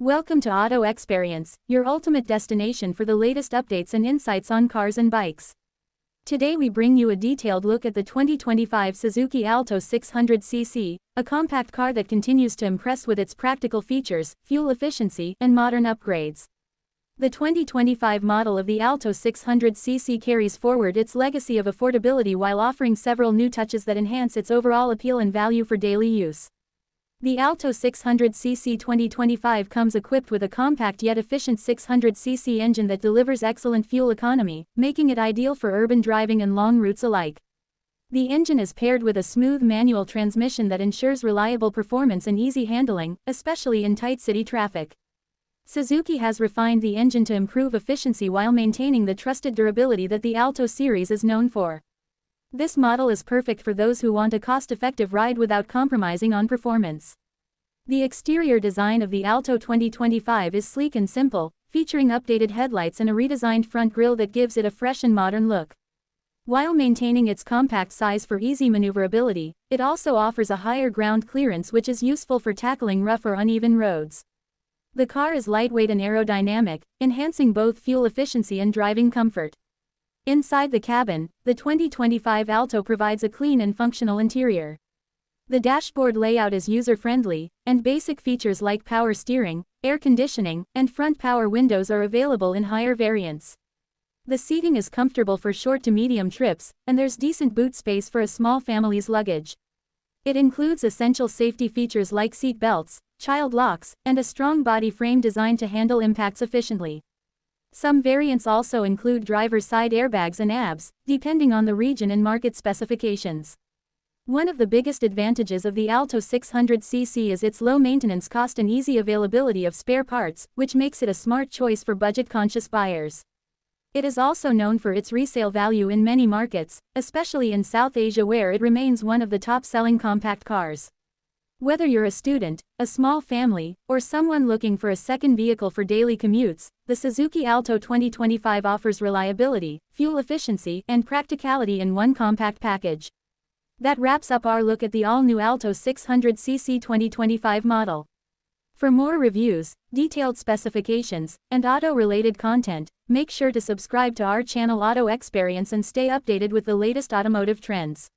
Welcome to Auto Experience, your ultimate destination for the latest updates and insights on cars and bikes. Today we bring you a detailed look at the 2025 Suzuki Alto 600cc, a compact car that continues to impress with its practical features, fuel efficiency, and modern upgrades. The 2025 model of the Alto 600cc carries forward its legacy of affordability while offering several new touches that enhance its overall appeal and value for daily use. The Alto 600cc 2025 comes equipped with a compact yet efficient 600cc engine that delivers excellent fuel economy, making it ideal for urban driving and long routes alike. The engine is paired with a smooth manual transmission that ensures reliable performance and easy handling, especially in tight city traffic. Suzuki has refined the engine to improve efficiency while maintaining the trusted durability that the Alto series is known for. This model is perfect for those who want a cost-effective ride without compromising on performance. The exterior design of the Alto 2025 is sleek and simple, featuring updated headlights and a redesigned front grille that gives it a fresh and modern look. While maintaining its compact size for easy maneuverability, it also offers a higher ground clearance which is useful for tackling rough or uneven roads. The car is lightweight and aerodynamic, enhancing both fuel efficiency and driving comfort. Inside the cabin, the 2025 Alto provides a clean and functional interior. The dashboard layout is user-friendly, and basic features like power steering, air conditioning, and front power windows are available in higher variants. The seating is comfortable for short to medium trips, and there's decent boot space for a small family's luggage. It includes essential safety features like seat belts, child locks, and a strong body frame designed to handle impacts efficiently. Some variants also include driver's side airbags and ABS, depending on the region and market specifications. One of the biggest advantages of the Alto 600cc is its low maintenance cost and easy availability of spare parts, which makes it a smart choice for budget-conscious buyers. It is also known for its resale value in many markets, especially in South Asia where it remains one of the top-selling compact cars. Whether you're a student, a small family, or someone looking for a second vehicle for daily commutes, the Suzuki Alto 2025 offers reliability, fuel efficiency, and practicality in one compact package. That wraps up our look at the all-new Alto 600cc 2025 model. For more reviews, detailed specifications, and auto-related content, make sure to subscribe to our channel Auto Experience and stay updated with the latest automotive trends.